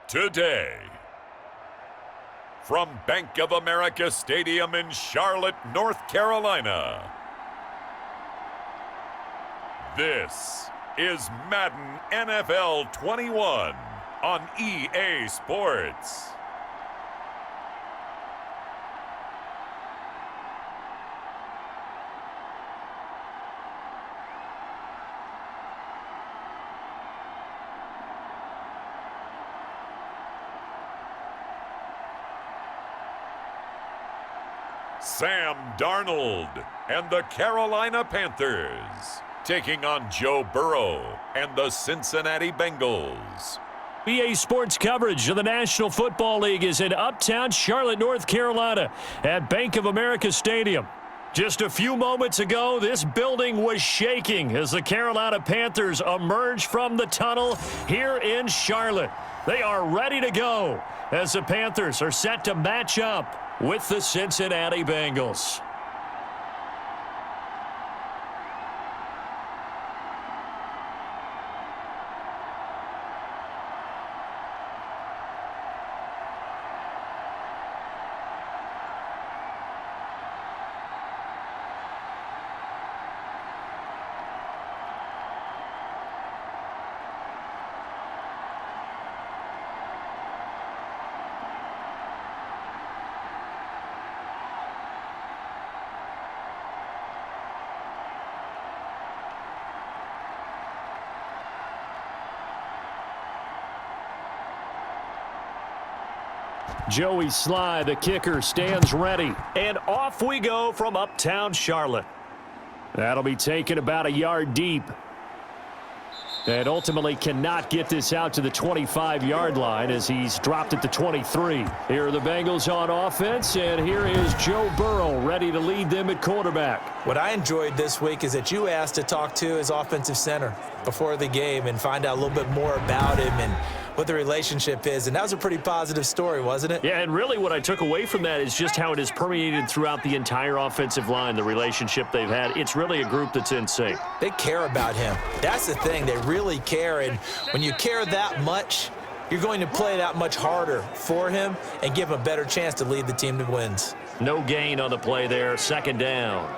today. From Bank of America Stadium in Charlotte, North Carolina, this is Madden NFL 21 on EA Sports. Sam Darnold and the Carolina Panthers taking on Joe Burrow and the Cincinnati Bengals. EA Sports coverage of the National Football League is in uptown Charlotte, North Carolina at Bank of America Stadium. Just a few moments ago, this building was shaking as the Carolina Panthers emerged from the tunnel here in Charlotte. They are ready to go as the Panthers are set to match up with the Cincinnati Bengals. Joey Sly, the kicker, stands ready. And off we go from uptown Charlotte. That'll be taken about a yard deep. And ultimately cannot get this out to the 25-yard line as he's dropped at the 23. Here are the Bengals on offense, and here is Joe Burrow ready to lead them at quarterback. What I enjoyed this week is that you asked to talk to his offensive center before the game and find out a little bit more about him and what the relationship is, and that was a pretty positive story, wasn't it? Yeah, and really what I took away from that is just how it has permeated throughout the entire offensive line, the relationship they've had. It's really a group that's in sync. They care about him. That's the thing. They really care, and when you care that much, you're going to play that much harder for him and give him a better chance to lead the team to wins. No gain on the play there, second down.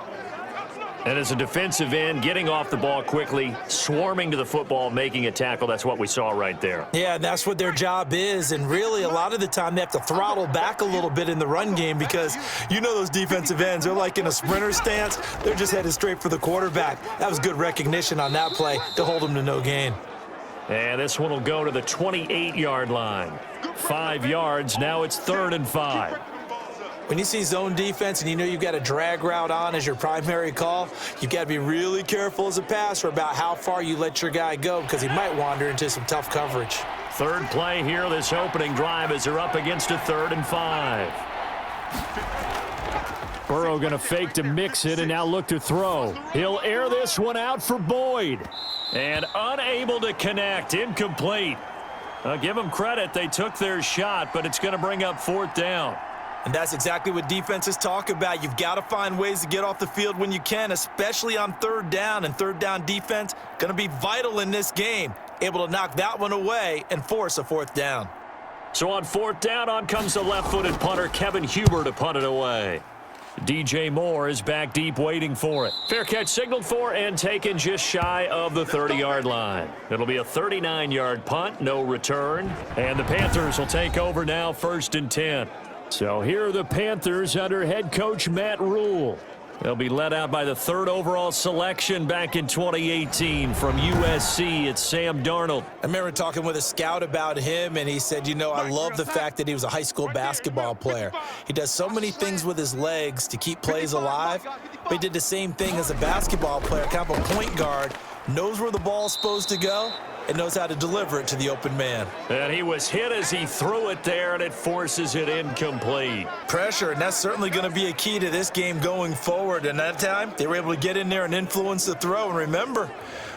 And as a defensive end, getting off the ball quickly, swarming to the football, making a tackle, that's what we saw right there. Yeah, that's what their job is, and really a lot of the time they have to throttle back a little bit in the run game because you know those defensive ends, they're like in a sprinter stance. They're just headed straight for the quarterback. That was good recognition on that play to hold them to no gain. And this one will go to the 28-yard line. 5 yards, now it's 3rd and 5. When you see zone defense and you know you've got a drag route on as your primary call, you've got to be really careful as a passer about how far you let your guy go because he might wander into some tough coverage. Third play here, this opening drive as they're up against a 3rd and 5. Burrow going to fake to mix it and now look to throw. He'll air this one out for Boyd. And unable to connect, incomplete. Give them credit, they took their shot, but it's going to bring up 4th down. And that's exactly what defenses talk about. You've got to find ways to get off the field when you can, especially on 3rd down. And 3rd down defense going to be vital in this game. Able to knock that one away and force a 4th down. So on 4th down, on comes the left-footed punter, Kevin Huber, to punt it away. DJ Moore is back deep waiting for it. Fair catch signaled for and taken just shy of the 30-yard line. It'll be a 39-yard punt, no return. And the Panthers will take over now, 1st and 10. So here are the Panthers under head coach Matt Rule. They'll be led out by the 3rd overall selection back in 2018 from USC. It's Sam Darnold. I remember talking with a scout about him, and he said, you know, I love the fact that he was a high school basketball player. He does so many things with his legs to keep plays alive, but he did the same thing as a basketball player, kind of a point guard, knows where the ball's supposed to go, and knows how to deliver it to the open man. And he was hit as he threw it there, and it forces it incomplete. Pressure, and that's certainly going to be a key to this game going forward. And that time, they were able to get in there and influence the throw. And remember,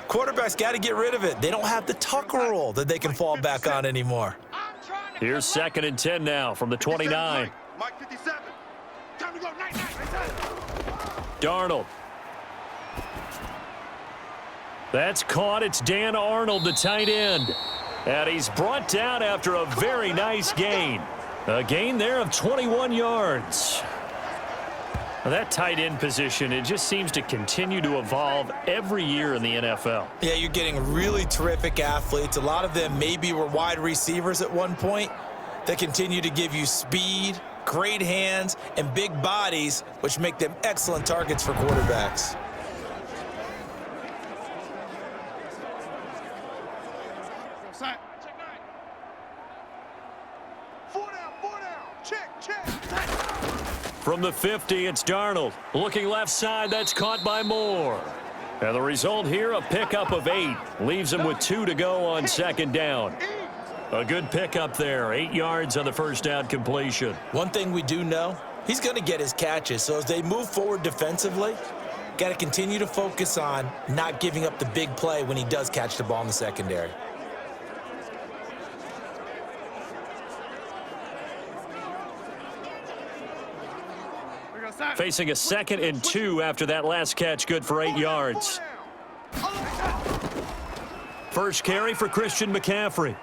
quarterbacks got to get rid of it. They don't have the tuck rule that they can fall back on anymore. Here's 2nd and 10 now from the 29. Mike 57. Time to go. Darnold. That's caught. It's Dan Arnold, the tight end. And he's brought down after a very nice gain. A gain there of 21 yards. That tight end position, it just seems to continue to evolve every year in the NFL. Yeah, you're getting really terrific athletes. A lot of them maybe were wide receivers at one point. They continue to give you speed, great hands, and big bodies, which make them excellent targets for quarterbacks. Check 4 down. Check. From the 50, it's Darnold. Looking left side, that's caught by Moore. And the result here, a pickup of 8. Leaves him with 2 to go on second down. A good pickup there, 8 yards on the first down completion. One thing we do know, he's going to get his catches. So as they move forward defensively, got to continue to focus on not giving up the big play when he does catch the ball in the secondary. Facing a 2nd and 2 after that last catch, good for 8 yards. First carry for Christian McCaffrey.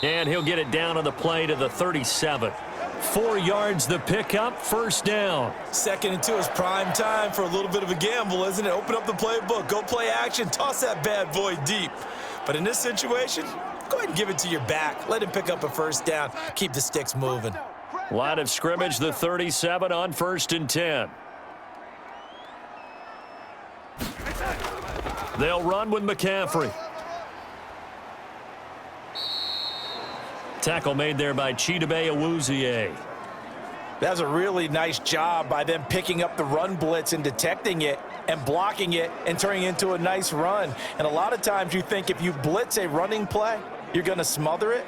And he'll get it down on the play to the 37. 4 yards the pickup, first down. 2nd and 2 is prime time for a little bit of a gamble, isn't it? Open up the playbook, go play action, toss that bad boy deep. But in this situation, go ahead and give it to your back. Let him pick up a first down, keep the sticks moving. Line of scrimmage, the 37 on 1st and 10. They'll run with McCaffrey. Tackle made there by Chidobe Awuzie. That's a really nice job by them picking up the run blitz and detecting it and blocking it and turning it into a nice run. And a lot of times you think if you blitz a running play, you're going to smother it.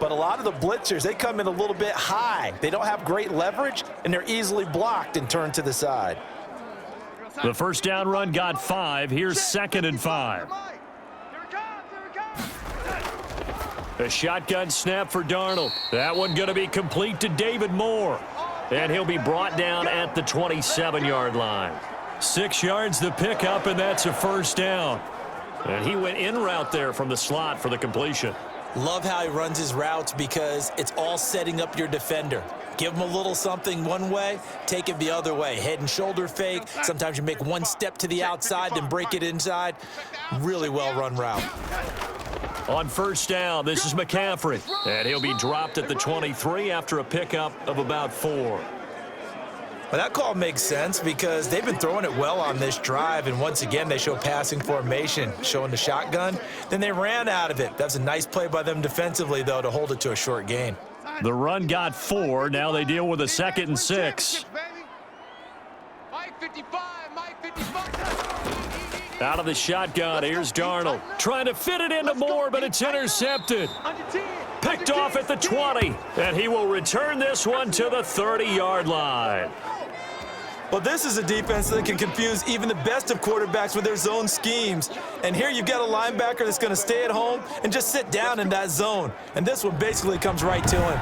But a lot of the blitzers, they come in a little bit high. They don't have great leverage, and they're easily blocked and turned to the side. The first down run got 5. Here's 2nd and 5. A shotgun snap for Darnold. That one going to be complete to David Moore. And he'll be brought down at the 27-yard line. 6 yards the pickup, and that's a first down. And he went in route there from the slot for the completion. Love how he runs his routes because it's all setting up your defender. Give him a little something one way, take it the other way. Head and shoulder fake. Sometimes you make one step to the outside, then break it inside. Really well-run route. On first down, this is McCaffrey. And he'll be dropped at the 23 after a pickup of about 4. Well, that call makes sense because they've been throwing it well on this drive, and once again, they show passing formation, showing the shotgun. Then they ran out of it. That's a nice play by them defensively, though, to hold it to a short gain. The run got 4. Now they deal with a 2nd and 6. Out of the shotgun, here's Darnold. Trying to fit it into Moore, but it's intercepted. Picked off at the 20, and he will return this one to the 30-yard line. Well, this is a defense that can confuse even the best of quarterbacks with their zone schemes. And here you've got a linebacker that's going to stay at home and just sit down in that zone. And this one basically comes right to him.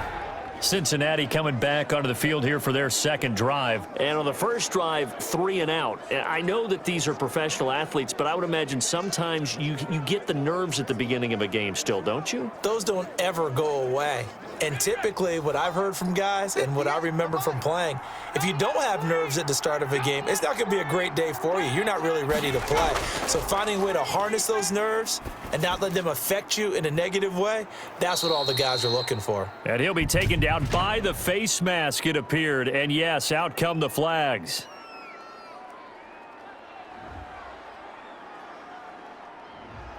Cincinnati coming back onto the field here for their second drive. And on the first drive, 3 and out. I know that these are professional athletes, but I would imagine sometimes you get the nerves at the beginning of a game still, don't you? Those don't ever go away. And typically what I've heard from guys and what I remember from playing, if you don't have nerves at the start of a game, it's not going to be a great day for you. You're not really ready to play. So finding a way to harness those nerves and not let them affect you in a negative way, that's what all the guys are looking for. And he'll be taken down by the face mask, it appeared. And yes, out come the flags.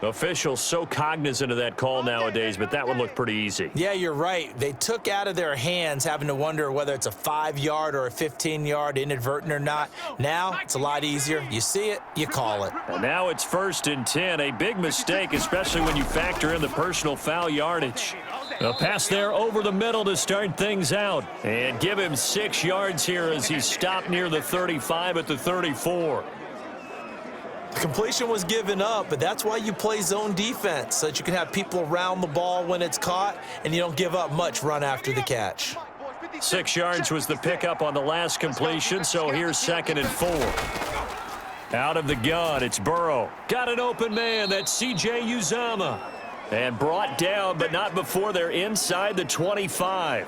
Officials so cognizant of that call nowadays, but that one looked pretty easy. Yeah, you're right. They took out of their hands having to wonder whether it's a 5-yard or a 15-yard, inadvertent or not. Now, it's a lot easier. You see it, you call it. And now it's 1st and 10. A big mistake, especially when you factor in the personal foul yardage. A pass there over the middle to start things out. And give him 6 yards here as he stopped near the 35 at the 34. Completion was given up, but that's why you play zone defense, so that you can have people around the ball when it's caught, and you don't give up much run after the catch. 6 yards was the pickup on the last completion, so here's 2nd and 4. Out of the gun, it's Burrow. Got an open man, that's C.J. Uzomah. And brought down, but not before they're inside the 25.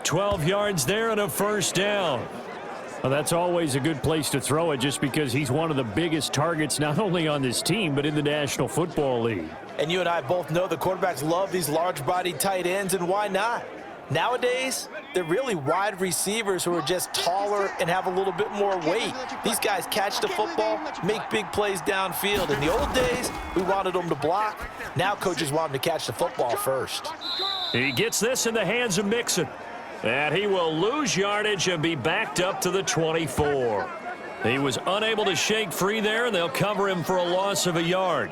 12 yards there and a first down. Well, that's always a good place to throw it just because he's one of the biggest targets not only on this team but in the National Football League. And you and I both know the quarterbacks love these large-bodied tight ends, and why not? Nowadays, they're really wide receivers who are just taller and have a little bit more weight. These guys catch the football, make big plays downfield. In the old days, we wanted them to block. Now coaches want them to catch the football first. He gets this in the hands of Mixon. And he will lose yardage and be backed up to the 24. He was unable to shake free there, and they'll cover him for a loss of a yard.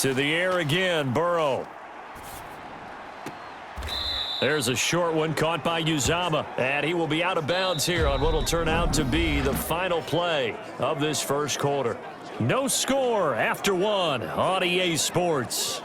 To the air again, Burrow. There's a short one caught by Uzama, and he will be out of bounds here on what will turn out to be the final play of this first quarter. No score after one on EA Sports.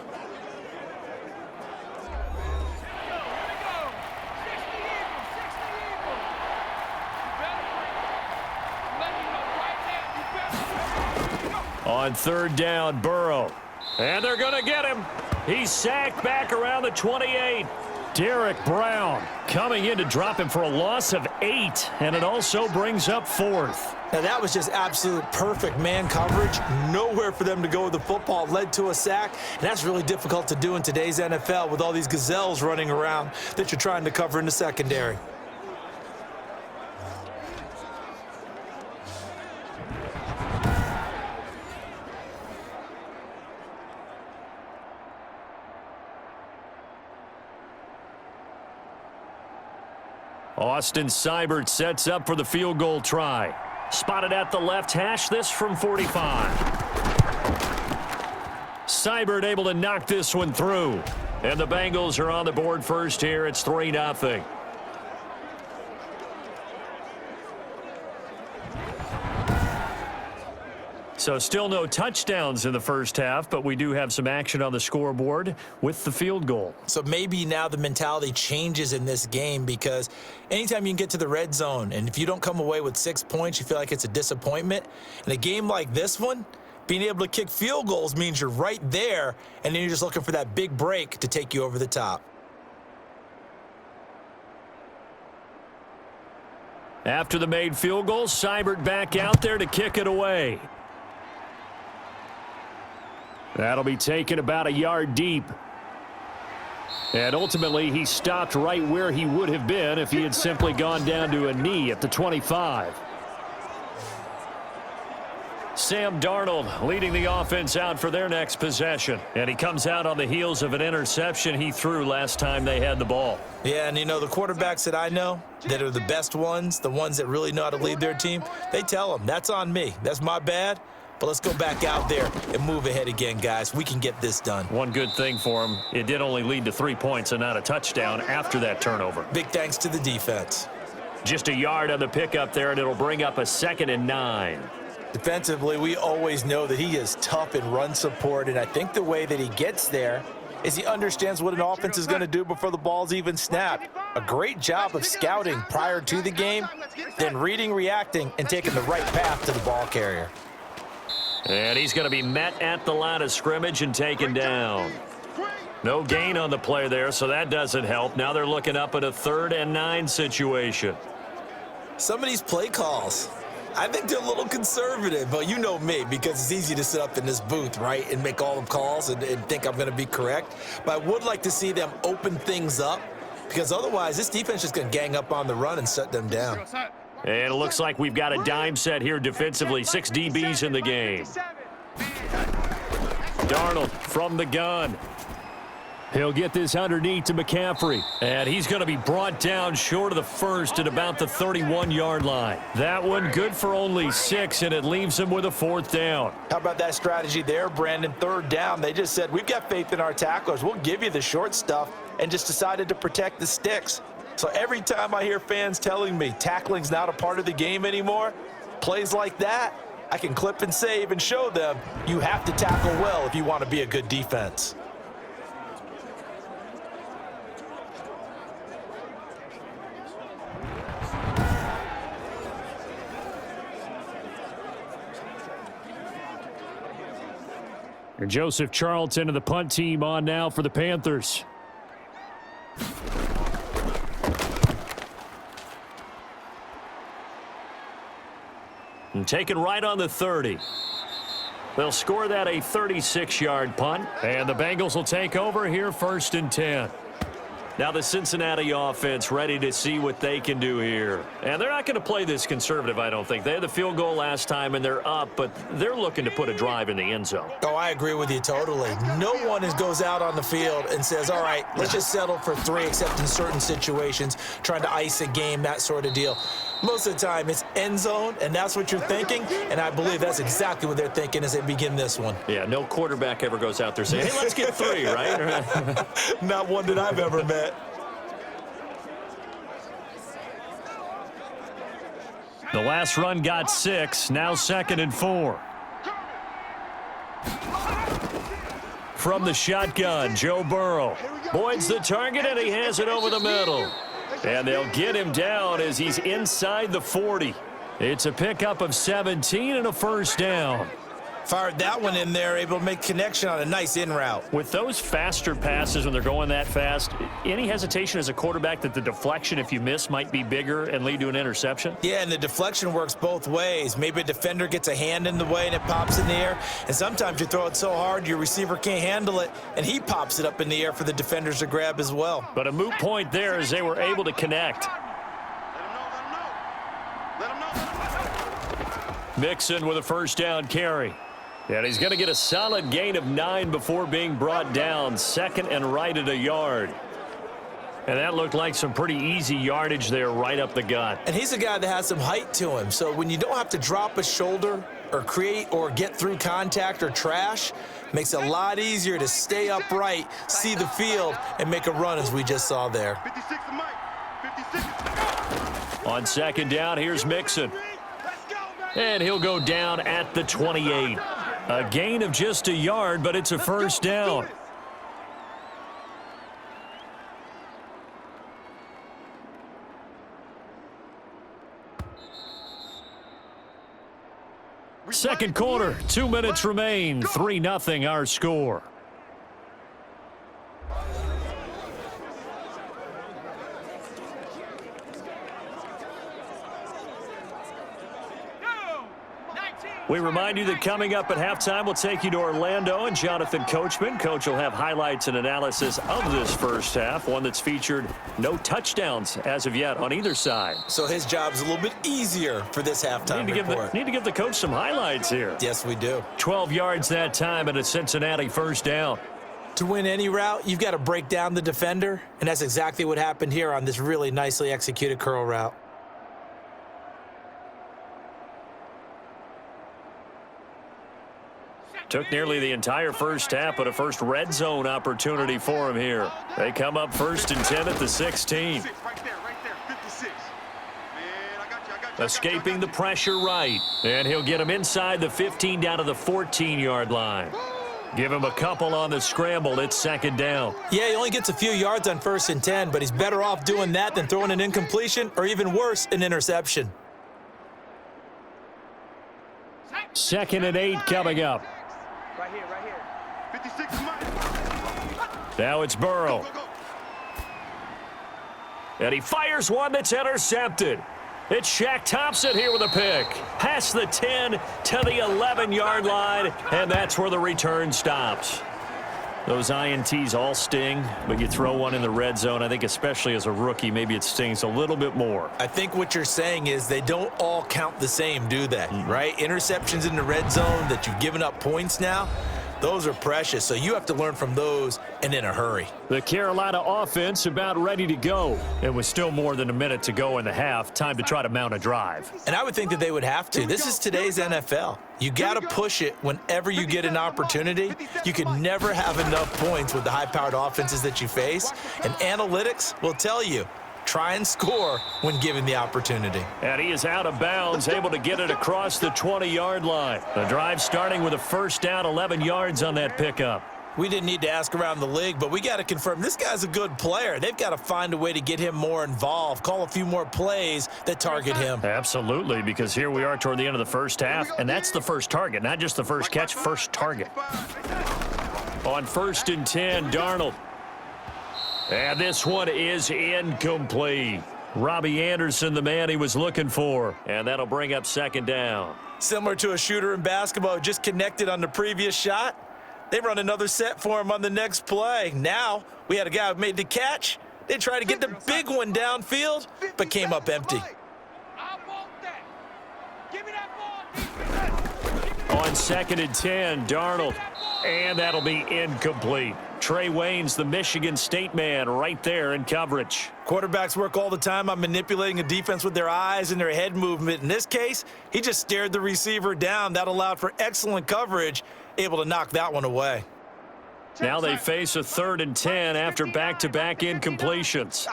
On third down, Burrow. And they're going to get him. He's sacked back around the 28. Derek Brown coming in to drop him for a loss of 8, and it also brings up fourth. Now, that was just absolute perfect man coverage. Nowhere for them to go with the football. Led to a sack, and that's really difficult to do in today's NFL with all these gazelles running around that you're trying to cover in the secondary. Austin Seibert sets up for the field goal try. Spotted at the left hash, this from 45. Seibert able to knock this one through. And the Bengals are on the board first here. It's 3-0. So still no touchdowns in the first half, but we do have some action on the scoreboard with the field goal. So maybe now the mentality changes in this game, because anytime you can get to the red zone, and if you don't come away with 6 points, you feel like it's a disappointment. In a game like this one, being able to kick field goals means you're right there, and then you're just looking for that big break to take you over the top. After the made field goal, Seibert back out there to kick it away. That'll be taken about a yard deep. And ultimately, he stopped right where he would have been if he had simply gone down to a knee at the 25. Sam Darnold leading the offense out for their next possession. And he comes out on the heels of an interception he threw last time they had the ball. Yeah, and you know, the quarterbacks that I know that are the best ones, the ones that really know how to lead their team, they tell them, that's on me. That's my bad. But let's go back out there and move ahead again, guys. We can get this done. One good thing for him, it did only lead to 3 points and not a touchdown after that turnover. Big thanks to the defense. Just a yard on the pickup there, and it'll bring up a 2nd and 9. Defensively, we always know that he is tough in run support, and I think the way that he gets there is he understands what an offense is going to do before the ball's even snapped. A great job of scouting prior to the game, then reading, reacting, and taking the right path to the ball carrier. And he's going to be met at the line of scrimmage and taken down. No gain on the play there, so that doesn't help. Now they're looking up at a 3rd and 9 situation. Some of these play calls, I think they're a little conservative, but you know me, because it's easy to sit up in this booth, right, and make all the calls and think I'm going to be correct. But I would like to see them open things up, because otherwise this defense is going to gang up on the run and shut them down. And it looks like we've got a dime set here defensively. 6 DBs in the game. Darnold from the gun. He'll get this underneath to McCaffrey. And he's going to be brought down short of the first at about the 31-yard line. That one good for only 6, and it leaves him with a 4th down. How about that strategy there, Brandon? 3rd down. They just said, we've got faith in our tacklers. We'll give you the short stuff, and just decided to protect the sticks. So every time I hear fans telling me tackling's not a part of the game anymore, plays like that, I can clip and save and show them you have to tackle well if you want to be a good defense. And Joseph Charlton and the punt team on now for the Panthers. And taken right on the 30. They'll score that a 36-yard punt. And the Bengals will take over here 1st and 10. Now the Cincinnati offense ready to see what they can do here. And they're not going to play this conservative, I don't think. They had the field goal last time, and they're up, but they're looking to put a drive in the end zone. Oh, I agree with you totally. No one goes out on the field and says, all right, let's just settle for 3, except in certain situations, trying to ice a game, that sort of deal. Most of the time, it's end zone, and that's what you're thinking, and I believe that's exactly what they're thinking as they begin this one. Yeah, no quarterback ever goes out there saying, hey, let's get 3, right? Not one that I've ever met. The last run got 6, now 2nd and 4. From the shotgun, Joe Burrow. Boyd's the target, and he has it over the middle. And they'll get him down as he's inside the 40. It's a pickup of 17 and a 1st down. Fired that one in there, able to make connection on a nice in route. With those faster passes when they're going that fast, any hesitation as a quarterback that the deflection, if you miss, might be bigger and lead to an interception? Yeah, and the deflection works both ways. Maybe a defender gets a hand in the way and it pops in the air. And sometimes you throw it so hard your receiver can't handle it, and he pops it up in the air for the defenders to grab as well. But a moot point there as they were able to connect. Mixon with a 1st down carry. And he's going to get a solid gain of 9 before being brought down. 2nd and right at a yard. And that looked like some pretty easy yardage there right up the gut. And he's a guy that has some height to him. So when you don't have to drop a shoulder or create or get through contact or trash, makes it a lot easier to stay upright, see the field, and make a run as we just saw there. 56 to Mike. 56. On 2nd down, here's Mixon. And he'll go down at the 28. A gain of just a yard, but it's a 1st down. Second quarter, 2 minutes remain. 3-0 our score. We remind you that coming up at halftime, we'll take you to Orlando and Jonathan Coachman. Coach will have highlights and analysis of this first half, one that's featured no touchdowns as of yet on either side. So his job's a little bit easier for this halftime report. Need to give the coach some highlights here. Yes, we do. 12 yards that time and a Cincinnati 1st down. To win any route, you've got to break down the defender, and that's exactly what happened here on this really nicely executed curl route. Took nearly the entire first half, but a first red zone opportunity for him here. They come up 1st and 10 at the 16. Right there, 56. Man, I got you. Escaping the pressure right. And he'll get him inside the 15 down to the 14-yard line. Give him a couple on the scramble. It's 2nd down. Yeah, he only gets a few yards on 1st and 10, but he's better off doing that than throwing an incompletion or even worse, an interception. 2nd and 8 coming up. Right here. 56 Mike. Now it's Burrow. Go. And he fires one that's intercepted. It's Shaq Thompson here with a pick. Past the 10 to the 11-yard line, and that's where the return stops. Those INTs all sting, but you throw one in the red zone, I think especially as a rookie, maybe it stings a little bit more. I think what you're saying is they don't all count the same, do they? Right? Interceptions in the red zone that you've given up points now, Those are precious, so you have to learn from those and in a hurry. The Carolina offense about ready to go. It was still more than a minute to go in the half. Time to try to mount a drive. And I would think that they would have to. This is today's NFL. You got to push it whenever you get an opportunity. You can never have enough points with the high-powered offenses that you face. And analytics will tell you, try and score when given the opportunity. And he is out of bounds, able to get it across the 20-yard line. The drive starting with a first down, 11 yards on that pickup. We didn't need to ask around the league, but we got to confirm this guy's a good player. They've got to find a way to get him more involved, call a few more plays that target him. Absolutely, because here we are toward the end of the first half, and that's the first target, not just the first catch, first target. On 1st and 10, Darnold. And this one is incomplete. Robbie Anderson, the man he was looking for. And that'll bring up 2nd down. Similar to a shooter in basketball, just connected on the previous shot. They run another set for him on the next play. Now, we had a guy who made the catch. They tried to get the big one downfield, but came up empty. On 2nd and 10, Darnold. And that'll be incomplete. Trey Waynes, the Michigan State man, right there in coverage. Quarterbacks work all the time on manipulating a defense with their eyes and their head movement. In this case, he just stared the receiver down. That allowed for excellent coverage, able to knock that one away. Now they face a 3rd and 10 after back-to-back incompletions.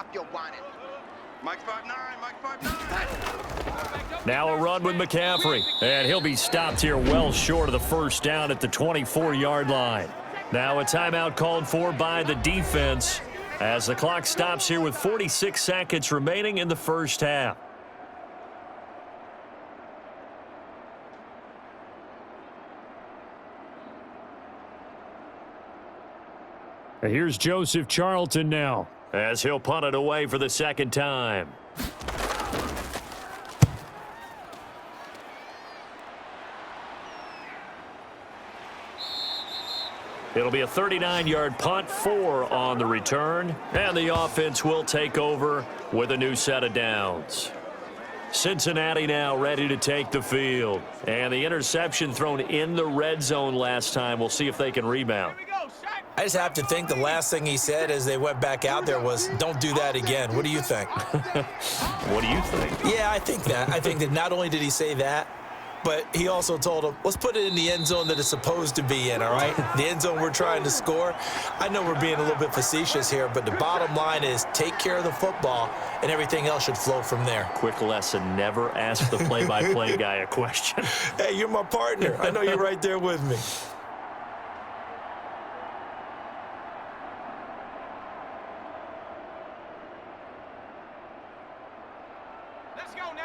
Mike 5'9", Mike 5'9". Now a run with McCaffrey. And he'll be stopped here well short of the first down at the 24-yard line. Now a timeout called for by the defense as the clock stops here with 46 seconds remaining in the first half. Here's Joseph Charlton now, as he'll punt it away for the 2nd time. It'll be a 39-yard punt, 4 on the return, and the offense will take over with a new set of downs. Cincinnati now ready to take the field, and the interception thrown in the red zone last time. We'll see if they can rebound. I just have to think the last thing he said as they went back out there was, don't do that again. What do you think? What do you think? Yeah, I think that. I think that not only did he say that, but he also told him, let's put it in the end zone that it's supposed to be in, all right? The end zone we're trying to score. I know we're being a little bit facetious here, but the bottom line is take care of the football, and everything else should flow from there. Quick lesson, never ask the play-by-play guy a question. Hey, you're my partner. I know you're right there with me.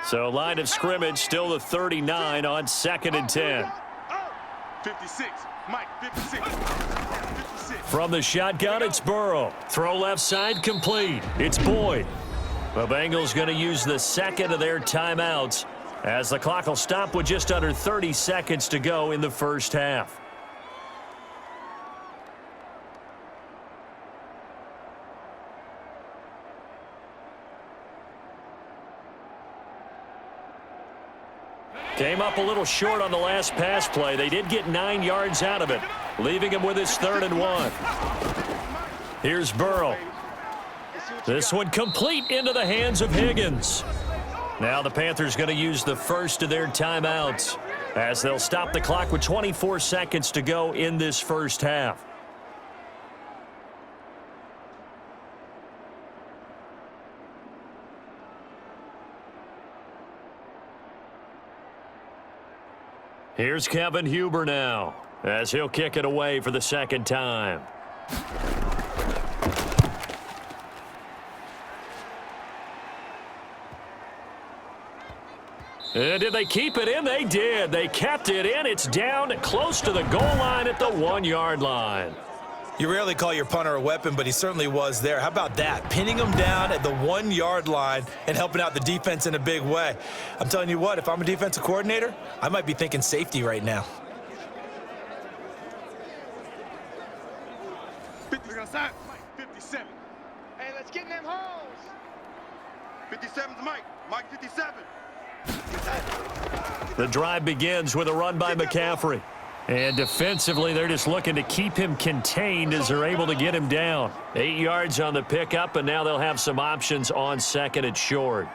So line of scrimmage still the 39 on 2nd and 10. 56, Mike, 56. 56. From the shotgun, it's Burrow. Throw left side complete. It's Boyd. The Bengals going to use the 2nd of their timeouts as the clock will stop with just under 30 seconds to go in the first half. Came up a little short on the last pass play. They did get 9 yards out of it, leaving him with his 3rd and 1. Here's Burrow. This one complete into the hands of Higgins. Now the Panthers going to use the first of their timeouts as they'll stop the clock with 24 seconds to go in this first half. Here's Kevin Huber now as he'll kick it away for the 2nd time. And did they keep it in? They did. They kept it in. It's down close to the goal line at the 1-yard line. You rarely call your punter a weapon, but he certainly was there. How about that? Pinning him down at the 1-yard line and helping out the defense in a big way. I'm telling you what, if I'm a defensive coordinator, I might be thinking safety right now. 57. Hey, let's get in them holes. 57's Mike. Mike 57. The drive begins with a run by McCaffrey. And defensively, they're just looking to keep him contained as they're able to get him down. 8 yards on the pickup, and now they'll have some options on second and short.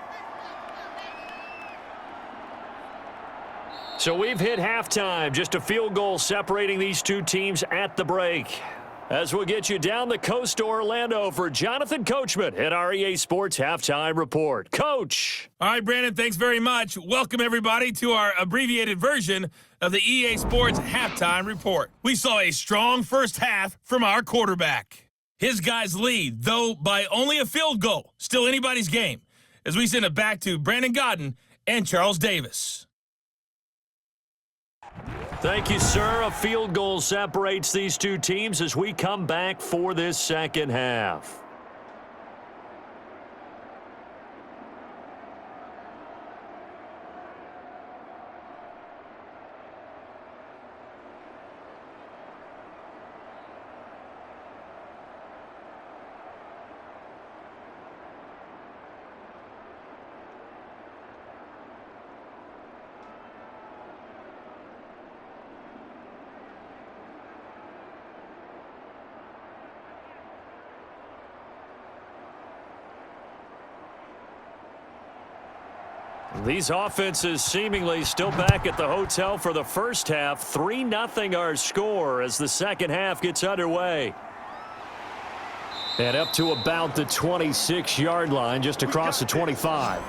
So we've hit halftime. Just a field goal separating these two teams at the break. As we'll get you down the coast to Orlando for Jonathan Coachman at our EA Sports Halftime Report. Coach. All right, Brandon, thanks very much. Welcome, everybody, to our abbreviated version of the EA Sports Halftime Report. We saw a strong first half from our quarterback. His guys lead, though by only a field goal. Still anybody's game. As we send it back to Brandon Godden and Charles Davis. Thank you, sir. A field goal separates these two teams as we come back for this second half. These offenses seemingly still back at the hotel for the first half. 3-0 our score as the second half gets underway. And up to about the 26-yard line, just across the 25.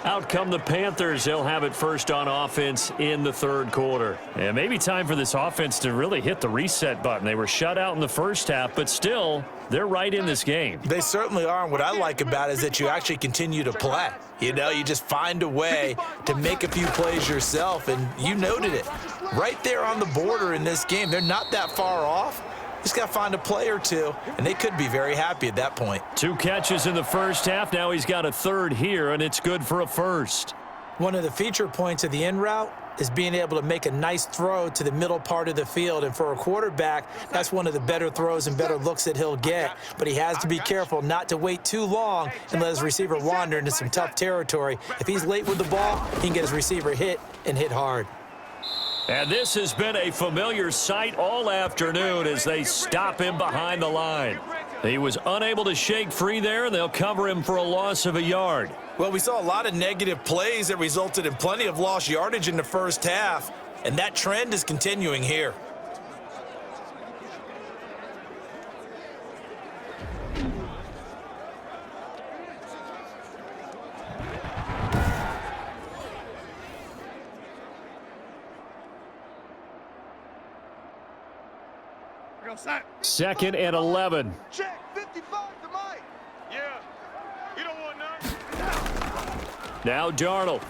Out come the Panthers. They'll have it first on offense in the third quarter. And maybe time for this offense to really hit the reset button. They were shut out in the first half, but still, they're right in this game. They certainly are, and what I like about it is that you actually continue to play. You know, you just find a way to make a few plays yourself, and you noted it. Right there on the border in this game, they're not that far off. Just got to find a play or two, and they could be very happy at that point. 2 catches in the first half. Now he's got a third here, and it's good for a first. One of the feature points of the in route is being able to make a nice throw to the middle part of the field. And for a quarterback, that's one of the better throws and better looks that he'll get. But he has to be careful not to wait too long and let his receiver wander into some tough territory. If he's late with the ball, he can get his receiver hit and hit hard. And this has been a familiar sight all afternoon as they stop him behind the line. He was unable to shake free there, and they'll cover him for a loss of a yard. Well, we saw a lot of negative plays that resulted in plenty of lost yardage in the first half, and that trend is continuing here. Second and 11. Check 55 to Mike. Yeah. You don't want none. Now Darnold.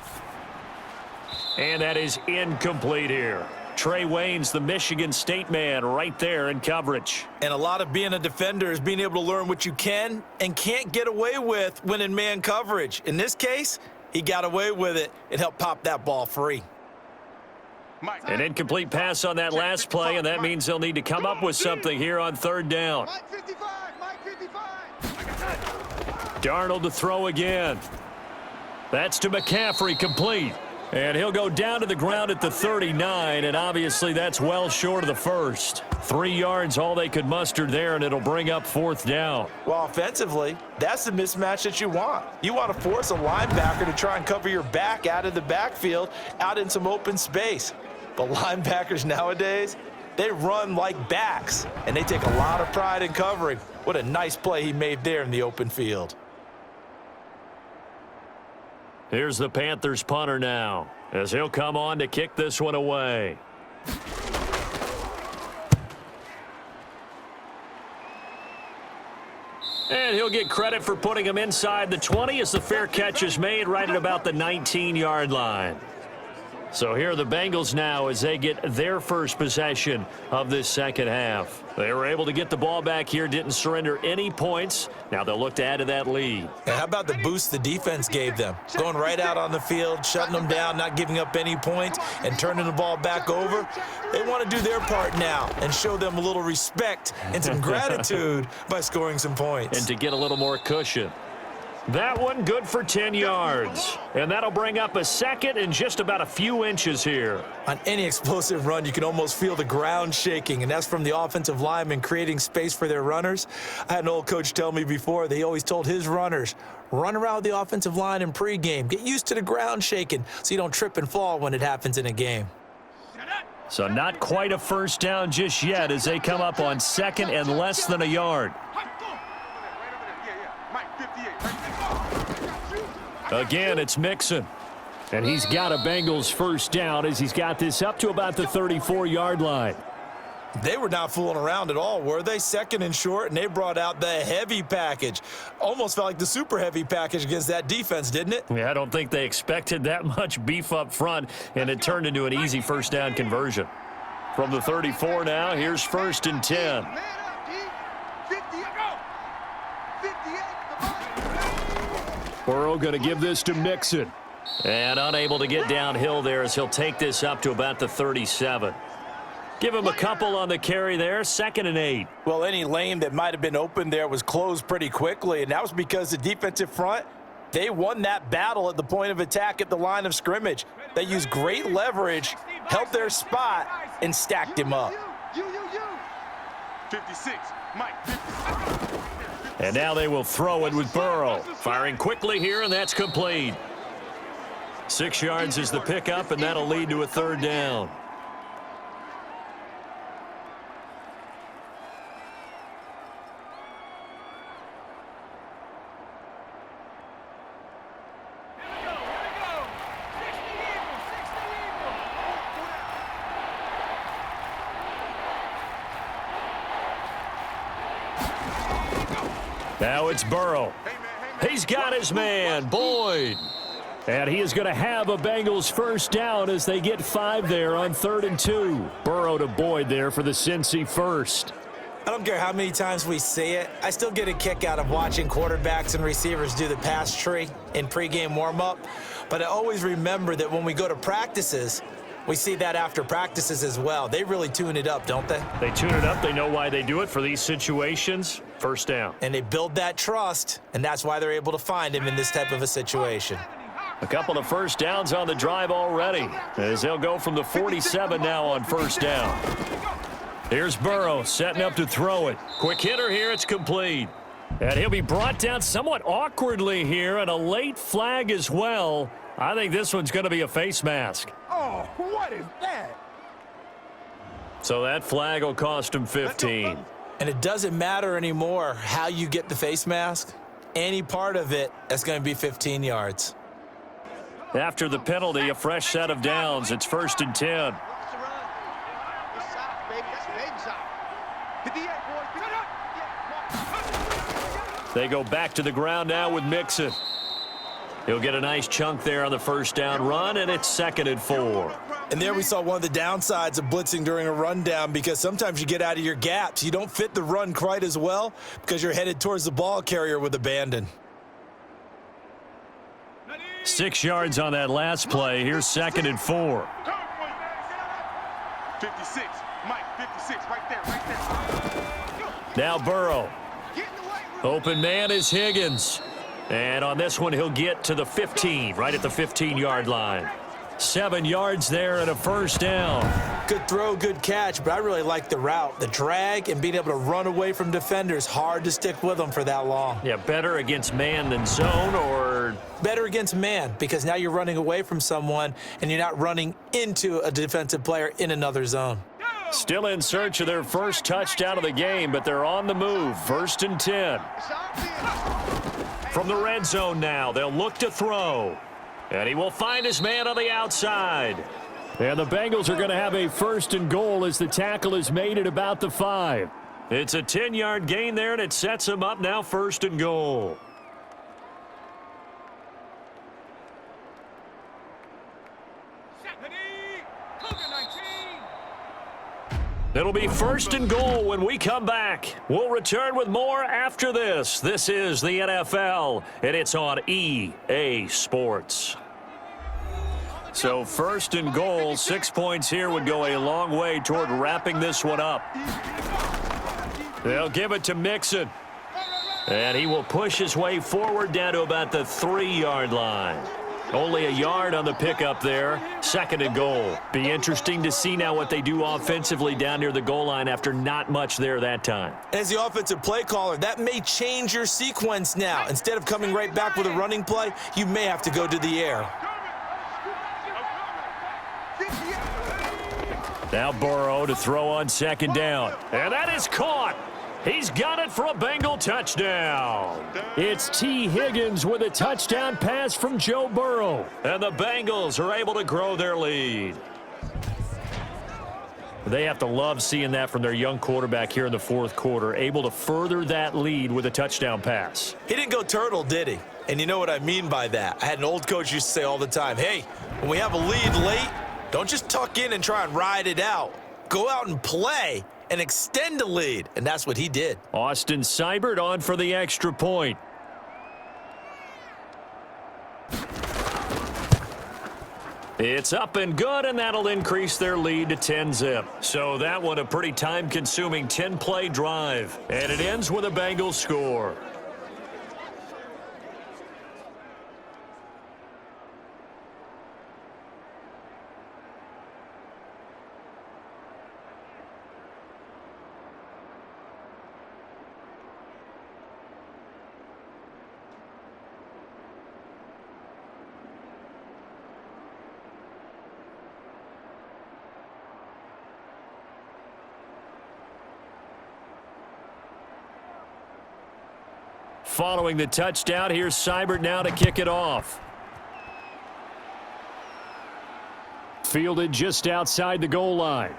And that is incomplete here. Trey Wayne's the Michigan State man right there in coverage. And a lot of being a defender is being able to learn what you can and can't get away with when in man coverage. In this case, he got away with it and helped pop that ball free. An incomplete pass on that last play, and that means they'll need to come up with something here on third down. Mike 55, Mike 55. Darnold to throw again. That's to McCaffrey, complete. And he'll go down to the ground at the 39, and obviously that's well short of the first. 3 yards, all they could muster there, and it'll bring up fourth down. Well, offensively, that's the mismatch that you want. You want to force a linebacker to try and cover your back out of the backfield, out in some open space. But linebackers nowadays, they run like backs, and they take a lot of pride in covering. What a nice play he made there in the open field. Here's the Panthers punter now, as he'll come on to kick this one away. And he'll get credit for putting him inside the 20 as the fair catch is made right at about the 19-yard line. So here are the Bengals now as they get their first possession of this second half. They were able to get the ball back here, didn't surrender any points. Now they'll look to add to that lead. And how about the boost the defense gave them? Going right out on the field, shutting them down, not giving up any points, and turning the ball back over. They want to do their part now and show them a little respect and some gratitude by scoring some points. And to get a little more cushion. That one good for 10 yards. And that'll bring up a second and just about a few inches here. On any explosive run, you can almost feel the ground shaking, and that's from the offensive linemen creating space for their runners. I had an old coach tell me before, they always told his runners, run around the offensive line in pregame. Get used to the ground shaking so you don't trip and fall when it happens in a game. So not quite a first down just yet as they come up on second and less than a yard. Again, it's Mixon. And he's got a Bengals first down as he's got this up to about the 34-yard line. They were not fooling around at all, were they? Second and short, and they brought out the heavy package. Almost felt like the super heavy package against that defense, didn't it? Yeah, I don't think they expected that much beef up front, and it turned into an easy first down conversion. From the 34 now, here's first and 10. Burrow going to give this to Mixon. And unable to get downhill there as he'll take this up to about the 37. Give him a couple on the carry there, 2nd and 8. Well, any lane that might have been open there was closed pretty quickly, and that was because the defensive front, they won that battle at the point of attack at the line of scrimmage. They used great leverage, held their spot, and stacked him up. 56, Mike, 56. And now they will throw it with Burrow. Firing quickly here, and that's complete. 6 yards is the pickup, and that'll lead to a third down. Now it's Burrow. He's got his man, Boyd. And he is going to have a Bengals first down as they get 5 there on 3rd and 2. Burrow to Boyd there for the Cincy first. I don't care how many times we say it, I still get a kick out of watching quarterbacks and receivers do the pass tree in pregame warm-up. But I always remember that when we go to practices, we see that after practices as well. They really tune it up, don't they? They tune it up. They know why they do it for these situations. First down. And they build that trust, and that's why they're able to find him in this type of a situation. A couple of first downs on the drive already as they'll go from the 47 now on first down. Here's Burrow setting up to throw it. Quick hitter here. It's complete. And he'll be brought down somewhat awkwardly here, and a late flag as well. I think this one's going to be a face mask. Oh, what is that? So that flag will cost him 15. And it doesn't matter anymore how you get the face mask. Any part of it, that's going to be 15 yards. After the penalty, a fresh set of downs. It's 1st and 10. They go back to the ground now with Mixon. He'll get a nice chunk there on the first down run, and it's 2nd and 4. And there we saw one of the downsides of blitzing during a rundown, because sometimes you get out of your gaps. You don't fit the run quite as well because you're headed towards the ball carrier with abandon. 6 yards on that last play. Here's 2nd and 4. 56, Mike, 56, right there. Now Burrow. Open man is Higgins. And on this one, he'll get to the 15, right at the 15-yard line. 7 yards there and a first down. Good throw, good catch, but I really like the route. The drag and being able to run away from defenders. Hard to stick with them for that long. Yeah, better against man than zone, or? Better against man, because now you're running away from someone and you're not running into a defensive player in another zone. Still in search of their first touchdown of the game, but they're on the move. 1st and 10. From the red zone now, they'll look to throw. And he will find his man on the outside. And the Bengals are going to have a 1st and goal as the tackle is made at about the 5. It's a 10-yard gain there, and it sets him up now 1st and goal. It'll be 1st and goal when we come back. We'll return with more after this. This is the NFL, and it's on EA Sports. So 1st and goal, 6 points here would go a long way toward wrapping this one up. They'll give it to Mixon. And he will push his way forward down to about the 3-yard line. Only a yard on the pickup there. 2nd and goal. Be interesting to see now what they do offensively down near the goal line after not much there that time. As the offensive play caller, that may change your sequence now. Instead of coming right back with a running play, you may have to go to the air. Now Burrow to throw on 2nd down. And that is caught. He's got it for a Bengal touchdown. It's T. Higgins with a touchdown pass from Joe Burrow. And the Bengals are able to grow their lead. They have to love seeing that from their young quarterback here in the 4th quarter, able to further that lead with a touchdown pass. He didn't go turtle, did he? And you know what I mean by that. I had an old coach used to say all the time, hey, when we have a lead late, don't just tuck in and try and ride it out. Go out and play and extend the lead, and that's what he did. Austin Seibert on for the extra point. It's up and good, and that'll increase their lead to 10-zip. So that one a pretty time-consuming 10-play drive, and it ends with a Bengals score. Following the touchdown, here's Seibert now to kick it off. Fielded just outside the goal line.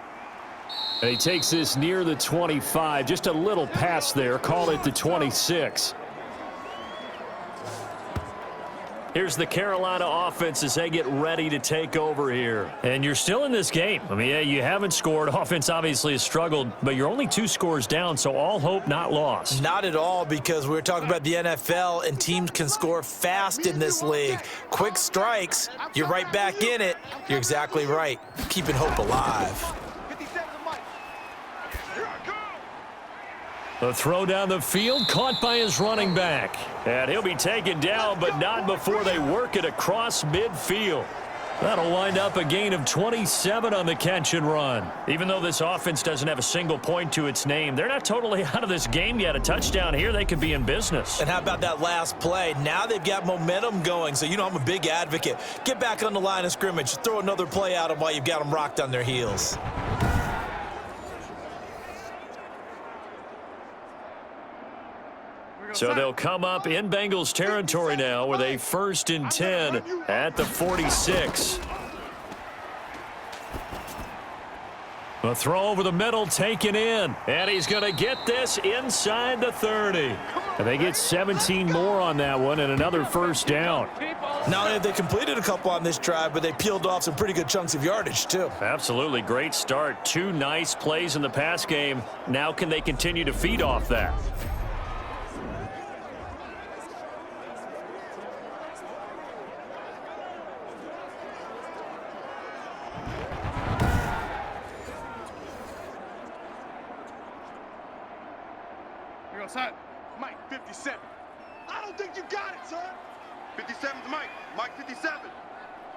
And he takes this near the 25. Just a little pass there. Call it the 26. Here's the Carolina offense as they get ready to take over here. And you're still in this game. I mean, yeah, you haven't scored. Offense obviously has struggled, but you're only 2 scores down, so all hope not lost. Not at all, because we were talking about the NFL, and teams can score fast in this league. Quick strikes, you're right back in it. You're exactly right. Keeping hope alive. The throw down the field, caught by his running back. And he'll be taken down, but not before they work it across midfield. That'll wind up a gain of 27 on the catch and run. Even though this offense doesn't have a single point to its name, they're not totally out of this game yet. A touchdown here, they could be in business. And how about that last play? Now they've got momentum going, so you know I'm a big advocate. Get back on the line of scrimmage. Throw another play at them while you've got them rocked on their heels. So they'll come up in Bengals territory now with a 1st and 10 at the 46. A throw over the middle taken in. And he's going to get this inside the 30. And they get 17 more on that one and another 1st down. Not only have they completed a couple on this drive, but they peeled off some pretty good chunks of yardage, too. Absolutely. Great start. 2 nice plays in the pass game. Now can they continue to feed off that? Son, Mike, 57. I don't think you got it, son. 57's Mike. Mike, 57.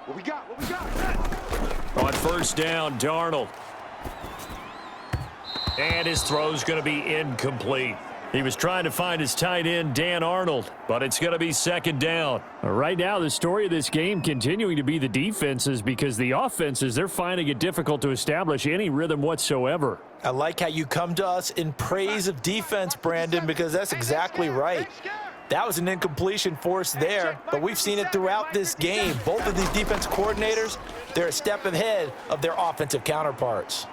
What we got? What we got? On 1st down, Darnold. And his throw's going to be incomplete. He was trying to find his tight end, Dan Arnold, but it's going to be 2nd down. Right now, the story of this game continuing to be the defenses, because the offenses, they're finding it difficult to establish any rhythm whatsoever. I like how you come to us in praise of defense, Brandon, because that's exactly right. That was an incompletion forced there, but we've seen it throughout this game. Both of these defense coordinators, they're a step ahead of their offensive counterparts.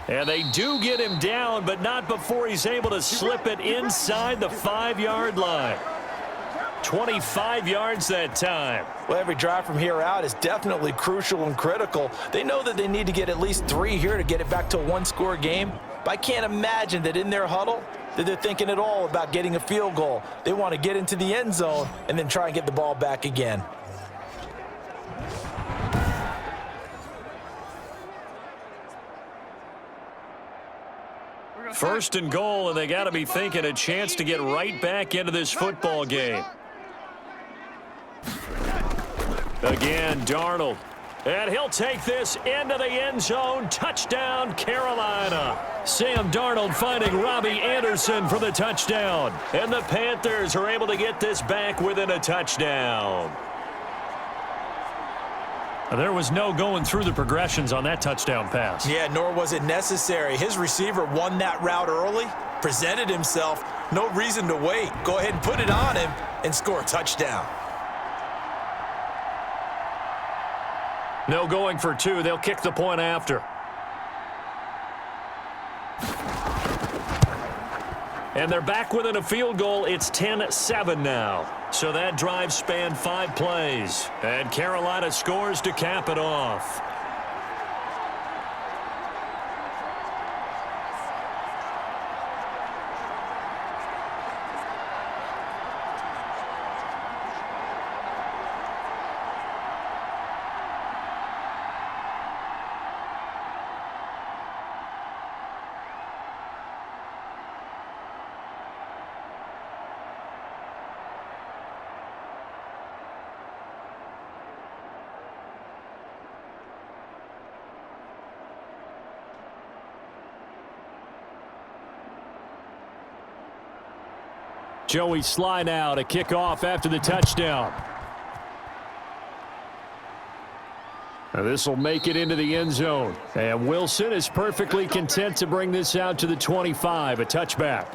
And they do get him down, but not before he's able to slip it inside the 5-yard line. 25 yards that time. Well, every drive from here out is definitely crucial and critical. They know that they need to get at least 3 here to get it back to a 1-score game. But I can't imagine that in their huddle that they're thinking at all about getting a field goal. They want to get into the end zone and then try and get the ball back again. First and goal, and they got to be thinking a chance to get right back into this football game. Again, Darnold. And he'll take this into the end zone. Touchdown, Carolina. Sam Darnold finding Robbie Anderson for the touchdown. And the Panthers are able to get this back within a touchdown. There was no going through the progressions on that touchdown pass. Yeah, nor was it necessary. His receiver won that route early, presented himself. No reason to wait. Go ahead and put it on him and score a touchdown. No going for two. They'll kick the point after. And they're back within a field goal. It's 10-7 now. So that drive spanned 5 plays. And Carolina scores to cap it off. Joey Sly now to kick off after the touchdown. This will make it into the end zone. And Wilson is perfectly content to bring this out to the 25, a touchback.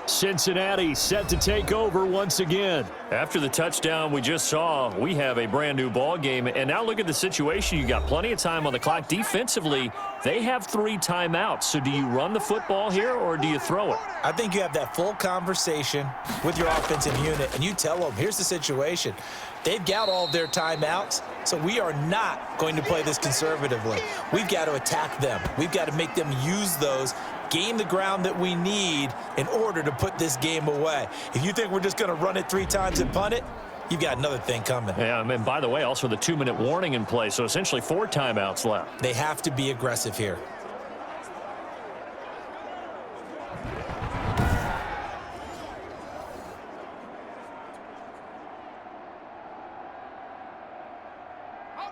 Cincinnati set to take over once again. After the touchdown we just saw, we have a brand new ball game. And now look at the situation. You got plenty of time on the clock. Defensively, they have 3 timeouts. So do you run the football here or do you throw it? I think you have that full conversation with your offensive unit, and you tell them, here's the situation. They've got all of their timeouts, so we are not going to play this conservatively. We've got to attack them. We've got to make them use those, gain the ground that we need in order to put this game away. If you think we're just going to run it 3 times and punt it, you've got another thing coming. Yeah, and by the way, also the 2-minute warning in play, so essentially 4 timeouts left. They have to be aggressive here.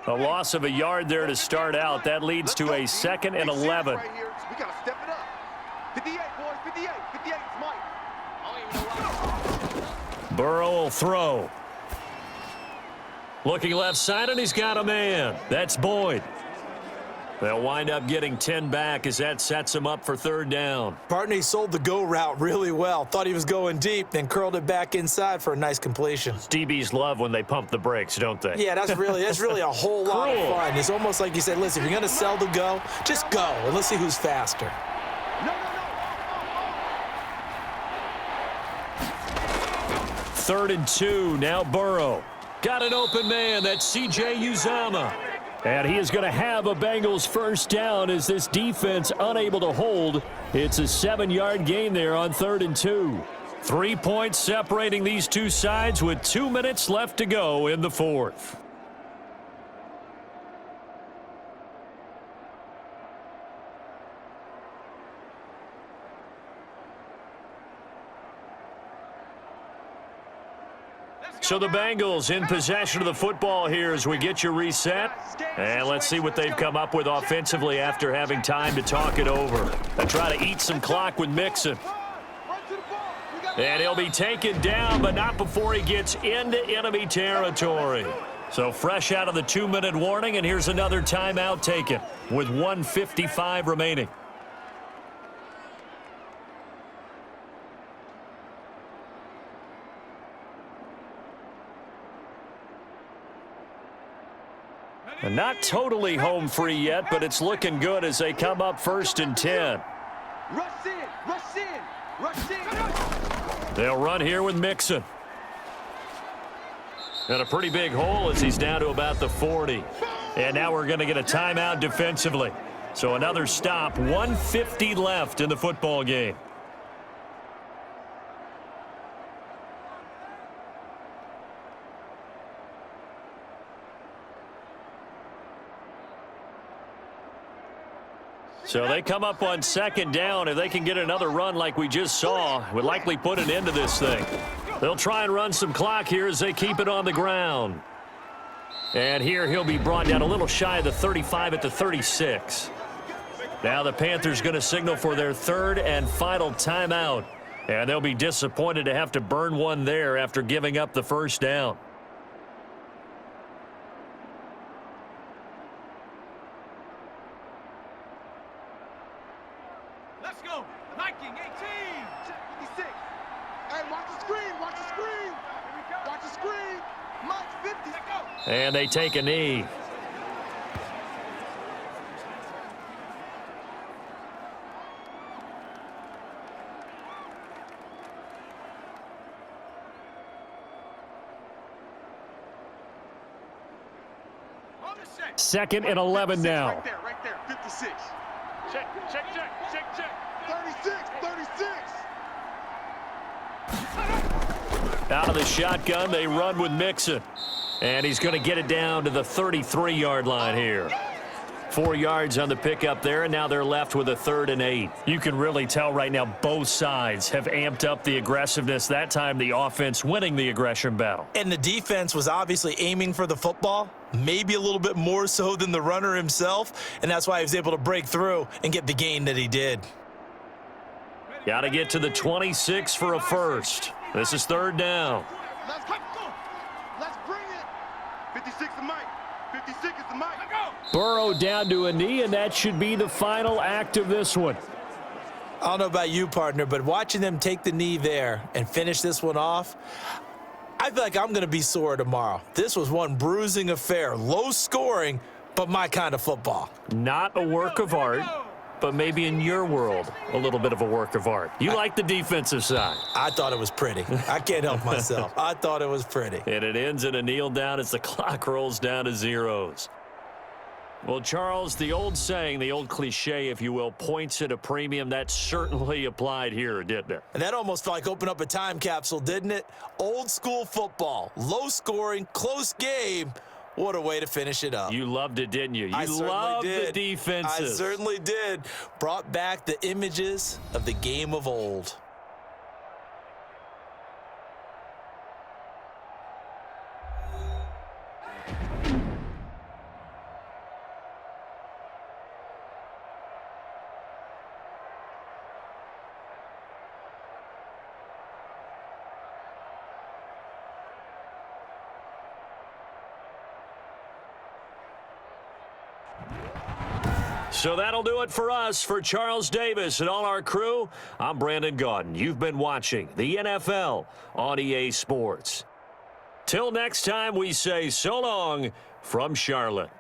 A loss of a yard there to start out. That leads to a 2nd and 11. We got to step it up. 58, boys, 58. 58 is Mike. Burrow will throw. Looking left side, and he's got a man. That's Boyd. They'll wind up getting 10 back as that sets him up for 3rd down. Partner, he sold the go route really well. Thought he was going deep, then curled it back inside for a nice completion. DBs love when they pump the brakes, don't they? Yeah, that's really a whole lot of fun. It's almost like you said, listen, if you're going to sell the go, just go, and let's see who's faster. Third and 2, now Burrow. Got an open man, that's C.J. Uzomah. And he is going to have a Bengals first down as this defense unable to hold. It's a 7-yard gain there on 3rd and 2. 3 points separating these two sides with 2 minutes left to go in the 4th. So the Bengals in possession of the football here as we get you reset. And let's see what they've come up with offensively after having time to talk it over. They try to eat some clock with Mixon. And he'll be taken down, but not before he gets into enemy territory. So fresh out of the 2-minute warning, and here's another timeout taken with 1:55 remaining. And not totally home free yet, but it's looking good as they come up 1st and 10. Rush in, rush in, rush in. They'll run here with Mixon. And a pretty big hole as he's down to about the 40. And now we're going to get a timeout defensively. So another stop, 1:50 left in the football game. So they come up on second down. If they can get another run like we just saw, would likely put an end to this thing. They'll try and run some clock here as they keep it on the ground. And here he'll be brought down a little shy of the 35 at the 36. Now the Panthers going to signal for their third and final timeout. And they'll be disappointed to have to burn one there after giving up the first down. Let's go. Viking 18. 56. Hey, watch the screen. Watch the screen. Watch the screen. Mike 50. Go. And they take a knee. Second and 11 now. Right there. 56. Check. 36. 36. Out of the shotgun, they run with Mixon. And he's going to get it down to the 33-yard line here. 4 yards on the pickup there, and now they're left with a 3rd and 8. You can really tell right now both sides have amped up the aggressiveness. That time the offense winning the aggression battle. And the defense was obviously aiming for the football, maybe a little bit more so than the runner himself, and that's why he was able to break through and get the gain that he did. Got to get to the 26 for a first. This is 3rd down. Let's go. Let's bring it. 56 is Mike. 56 is the Mike. Burrow down to a knee, and that should be the final act of this one. I don't know about you, partner, but watching them take the knee there and finish this one off, I feel like I'm going to be sore tomorrow. This was one bruising affair, low scoring, but my kind of football. Not a work of art, but maybe in your world, a little bit of a work of art. You like the defensive side. I thought it was pretty. I can't help myself. I thought it was pretty. And it ends in a kneel down as the clock rolls down to zeros. Well, Charles, the old saying, the old cliche, if you will, points at a premium. That certainly applied here, didn't it? And that almost felt like open up a time capsule, didn't it? Old school football, low scoring, close game. What a way to finish it up. You loved it, didn't you? I You certainly loved did. the defenses. I certainly did. Brought back the images of the game of old. So that'll do it for us. For Charles Davis and all our crew, I'm Brandon Gaudin. You've been watching the NFL on EA Sports. Till next time, we say so long from Charlotte.